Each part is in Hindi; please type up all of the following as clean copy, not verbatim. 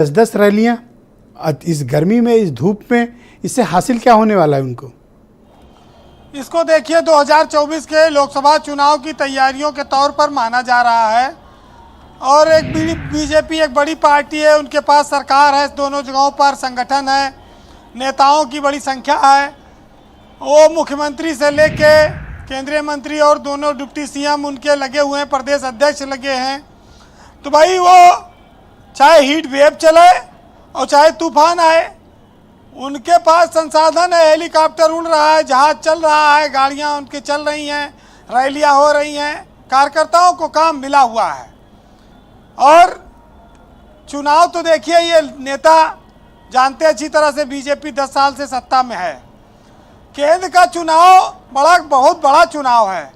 10-10 रैलियां इस गर्मी में, इस धूप में, इससे हासिल क्या होने वाला है उनको? इसको देखिए 2024 के लोकसभा चुनाव की तैयारियों के तौर पर माना जा रहा है। और एक बीजेपी एक बड़ी पार्टी है, उनके पास सरकार है, दोनों जगहों पर संगठन है, नेताओं की बड़ी संख्या है। वो मुख्यमंत्री से लेके केंद्रीय मंत्री और दोनों डिप्टी सीएम उनके लगे हुए हैं, प्रदेश अध्यक्ष लगे हैं। तो भाई वो चाहे हीट वेव चले और चाहे तूफान आए, उनके पास संसाधन है। हेलीकॉप्टर उड़ रहा है, जहाज चल रहा है, गाड़ियां उनके चल रही हैं, रैलियां हो रही हैं, कार्यकर्ताओं को काम मिला हुआ है। और चुनाव तो देखिए, ये नेता जानते अच्छी तरह से, बीजेपी 10 साल से सत्ता में है। केंद्र का चुनाव बहुत बड़ा चुनाव है।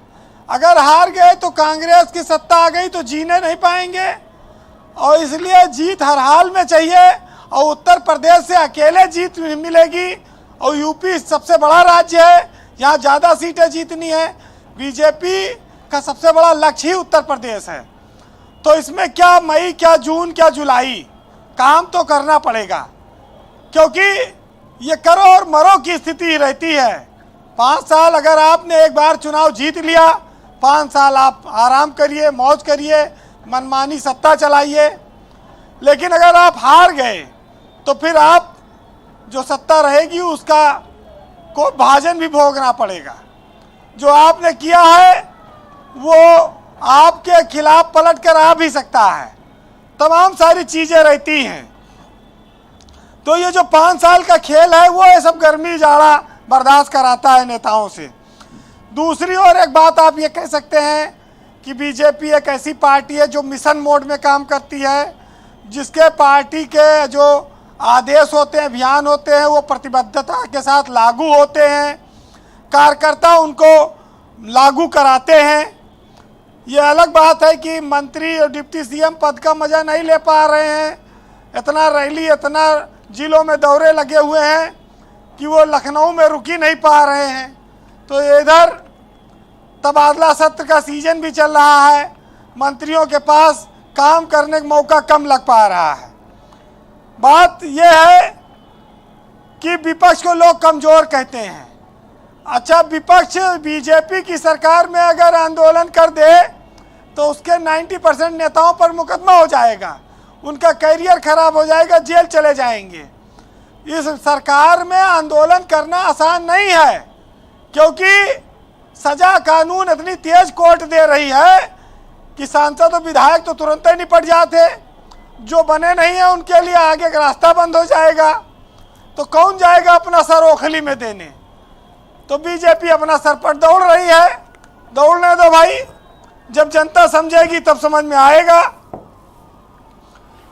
अगर हार गए तो कांग्रेस की सत्ता आ गई तो जीने नहीं पाएंगे, और इसलिए जीत हर हाल में चाहिए। और उत्तर प्रदेश से अकेले जीत मिलेगी, और यूपी सबसे बड़ा राज्य है, यहाँ ज़्यादा सीटें जीतनी है। बीजेपी का सबसे बड़ा लक्ष्य ही उत्तर प्रदेश है। तो इसमें क्या मई, क्या जून, क्या जुलाई, काम तो करना पड़ेगा, क्योंकि ये करो और मरो की स्थिति रहती है। 5 साल अगर आपने एक बार चुनाव जीत लिया, 5 साल आप आराम करिए, मौज करिए, मनमानी सत्ता चलाइए। लेकिन अगर आप हार गए तो फिर आप जो सत्ता रहेगी उसका को भाजन भी भोगना पड़ेगा। जो आपने किया है वो आपके खिलाफ पलट कर आ भी सकता है, तमाम सारी चीजें रहती हैं। तो ये जो 5 साल का खेल है वो ये सब गर्मी जाड़ा बर्दाश्त कराता है नेताओं से। दूसरी ओर एक बात आप ये कह सकते हैं कि बीजेपी एक ऐसी पार्टी है जो मिशन मोड में काम करती है, जिसके पार्टी के जो आदेश होते हैं, अभियान होते हैं, वो प्रतिबद्धता के साथ लागू होते हैं, कार्यकर्ता उनको लागू कराते हैं। ये अलग बात है कि मंत्री और डिप्टी सीएम पद का मज़ा नहीं ले पा रहे हैं, इतना रैली, इतना जिलों में दौरे लगे हुए हैं कि वो लखनऊ में रुकी नहीं पा रहे हैं। तो इधर तबादला सत्र का सीजन भी चल रहा है, मंत्रियों के पास काम करने का मौका कम लग पा रहा है। बात यह है कि विपक्ष को लोग कमज़ोर कहते हैं। अच्छा, विपक्ष बीजेपी की सरकार में अगर आंदोलन कर दे तो उसके 90% नेताओं पर मुकदमा हो जाएगा, उनका करियर खराब हो जाएगा, जेल चले जाएंगे। इस सरकार में आंदोलन करना आसान नहीं है, क्योंकि सजा कानून इतनी तेज कोर्ट दे रही है कि सांसद और विधायक तो तुरंत ही निपट जाते, जो बने नहीं है उनके लिए आगे का रास्ता बंद हो जाएगा। तो कौन जाएगा अपना सर ओखली में देने? तो बीजेपी अपना सर पर दौड़ रही है, दौड़ने दो भाई, जब जनता समझेगी तब समझ में आएगा।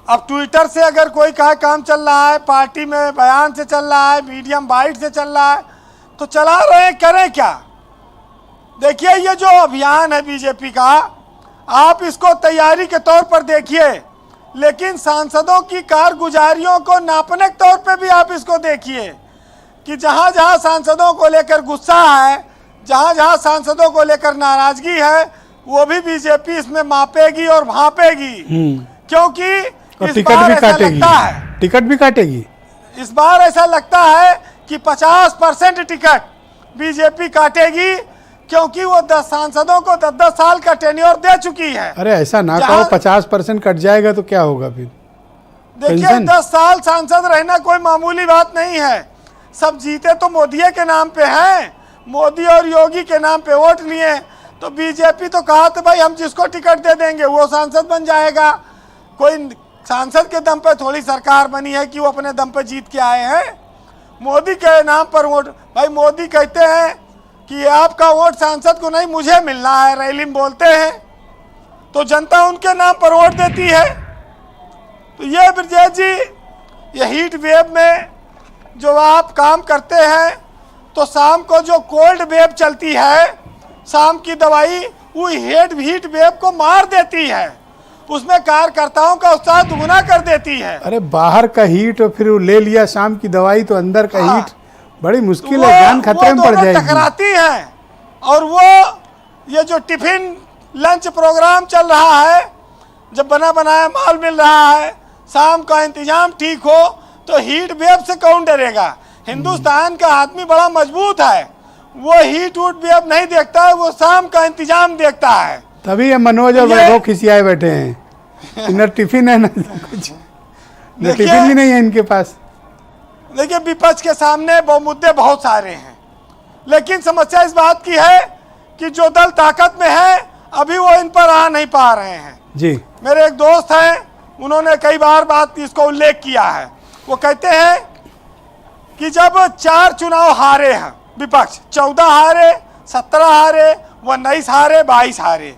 अब ट्विटर से अगर कोई कहा काम चल रहा है, पार्टी में बयान से चल रहा है, मीडियम बाइट से चल रहा है, तो चला रहे हैं, करें क्या? देखिए, ये जो अभियान है बीजेपी का, आप इसको तैयारी के तौर पर देखिए, लेकिन सांसदों की कारगुजारियों को नापने के तौर पे भी आप इसको देखिए कि जहाँ जहाँ सांसदों को लेकर गुस्सा है, जहाँ जहाँ सांसदों को लेकर नाराजगी है, वो भी बीजेपी इसमें मापेगी और भांपेगी, क्योंकि इस बार ऐसा लगता है, टिकट भी काटेगी। इस बार ऐसा लगता है कि 50% टिकट बीजेपी काटेगी, क्योंकि वो 10 सांसदों को 10-10 साल का टेन्योर दे चुकी है। अरे ऐसा ना कहो, 50% कट जाएगा तो क्या होगा फिर? देखिए, 10 साल सांसद रहना कोई मामूली बात नहीं है। सब जीते तो मोदी के नाम पे हैं, मोदी और योगी के नाम पे वोट लिए। तो बीजेपी तो कहा तो भाई हम जिसको टिकट दे देंगे वो सांसद बन जाएगा। कोई सांसद के दम पे थोड़ी सरकार बनी है कि वो अपने दम पे जीत के आए हैं। मोदी के नाम पर वोट, भाई मोदी कहते हैं कि आपका वोट सांसद को नहीं मुझे मिलना है, रैली में बोलते हैं, तो जनता उनके नाम पर वोट देती है। तो ये ब्रजेश जी, ये हीट वेव में जो आप काम करते हैं, तो शाम को जो कोल्ड वेव चलती है, शाम की दवाई वो हीट वेव को मार देती है, उसमें कार्यकर्ताओं का उत्साह दुगुना कर देती है। अरे बाहर का हीट और फिर वो ले लिया शाम की दवाई, तो अंदर का हीट बड़ी मुश्किल तो है, जान खतरे में पड़ जाएगी। टकराती हैं। और वो ये जो टिफिन लंच प्रोग्राम चल रहा है, जब बना बनाया माल मिल रहा है, शाम का इंतजाम ठीक हो तो हीट वेव से कौन डरेगा। हिंदुस्तान का आदमी बड़ा मजबूत है, वो हीट वूट वेव नहीं देखता है, वो शाम का इंतजाम देखता है। तभी ये मनोज और वैभव खिसियाए बैठे हैं। न टिफिन है न कुछ, न टिफिन भी नहीं है इनके पास। देखिए विपक्ष के सामने मुद्दे बहुत सारे हैं, लेकिन समस्या इस बात की है कि जो दल ताकत में है अभी वो इन पर आ नहीं पा रहे हैं जी। मेरे एक दोस्त हैं, उन्होंने कई बार बात इसको उल्लेख किया है। वो कहते हैं कि जब 4 चुनाव हारे हैं विपक्ष, 14 हारे, 17 हारे, 19 हारे, 22 हारे,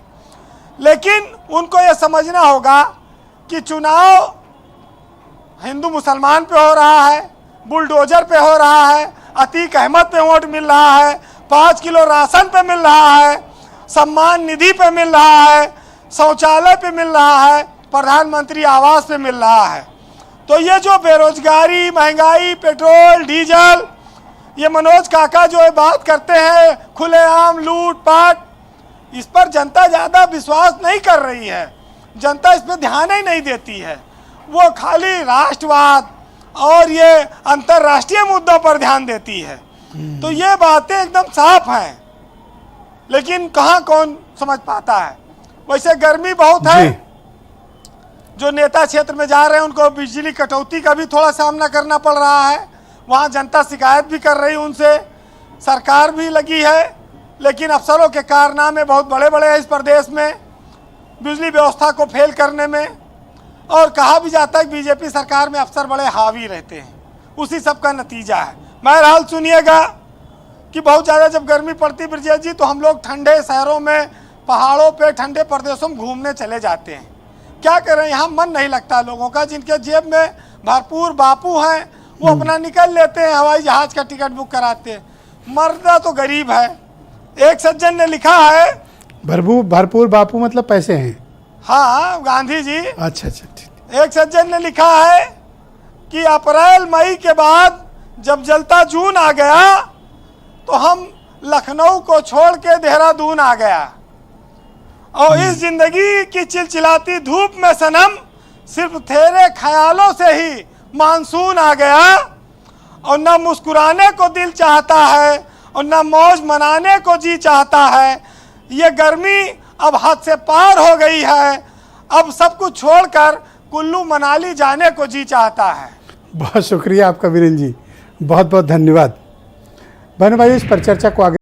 लेकिन उनको ये समझना होगा कि चुनाव हिंदू मुसलमान पे हो रहा है, बुलडोजर पे हो रहा है, अतीक अहमद पे वोट मिल रहा है, 5 किलो राशन पे मिल रहा है, सम्मान निधि पे मिल रहा है, शौचालय पे मिल रहा है, प्रधानमंत्री आवास पे मिल रहा है। तो ये जो बेरोजगारी, महंगाई, पेट्रोल, डीजल, ये मनोज काका जो बात करते हैं खुलेआम लूट पाट, इस पर जनता ज़्यादा विश्वास नहीं कर रही है। जनता इस पर ध्यान ही नहीं देती है, वो खाली राष्ट्रवाद और ये अंतर्राष्ट्रीय मुद्दों पर ध्यान देती है। तो ये बातें एकदम साफ हैं, लेकिन कहाँ कौन समझ पाता है। वैसे गर्मी बहुत है, जो नेता क्षेत्र में जा रहे हैं उनको बिजली कटौती का भी थोड़ा सामना करना पड़ रहा है। वहाँ जनता शिकायत भी कर रही उनसे, सरकार भी लगी है, लेकिन अफसरों के कारनामे बहुत बड़े बड़े हैं इस प्रदेश में बिजली व्यवस्था को फेल करने में। और कहा भी जाता है कि बीजेपी सरकार में अफसर बड़े हावी रहते हैं, उसी सब का नतीजा है। बहरहाल सुनिएगा कि बहुत ज़्यादा जब गर्मी पड़ती ब्रजेश जी, तो हम लोग ठंडे शहरों में, पहाड़ों पे, ठंडे प्रदेशों में घूमने चले जाते हैं। क्या करें, यहाँ मन नहीं लगता लोगों का। जिनके जेब में भरपूर बापू हैं वो अपना निकल लेते हैं, हवाई जहाज का टिकट बुक कराते हैं। मरना तो गरीब है। एक सज्जन ने लिखा है, भरपूर बापू मतलब पैसे हैं। हाँ, गांधी जी। अच्छा अच्छा ठीक। एक सज्जन ने लिखा है कि अप्रैल मई के बाद जब जलता जून आ गया तो हम लखनऊ को छोड़ के देहरादून आ गया, और इस जिंदगी की चिलचिलाती धूप में सनम सिर्फ तेरे ख्यालों से ही मानसून आ गया। और न मुस्कुराने को दिल चाहता है और न मौज मनाने को जी चाहता है। ये गर्मी अब हद से पार हो गई है, अब सब कुछ छोड़कर कुल्लू मनाली जाने को जी चाहता है। बहुत शुक्रिया आपका वीरेंद्र जी, बहुत बहुत धन्यवाद। बहनों भाई, इस पर चर्चा को आगे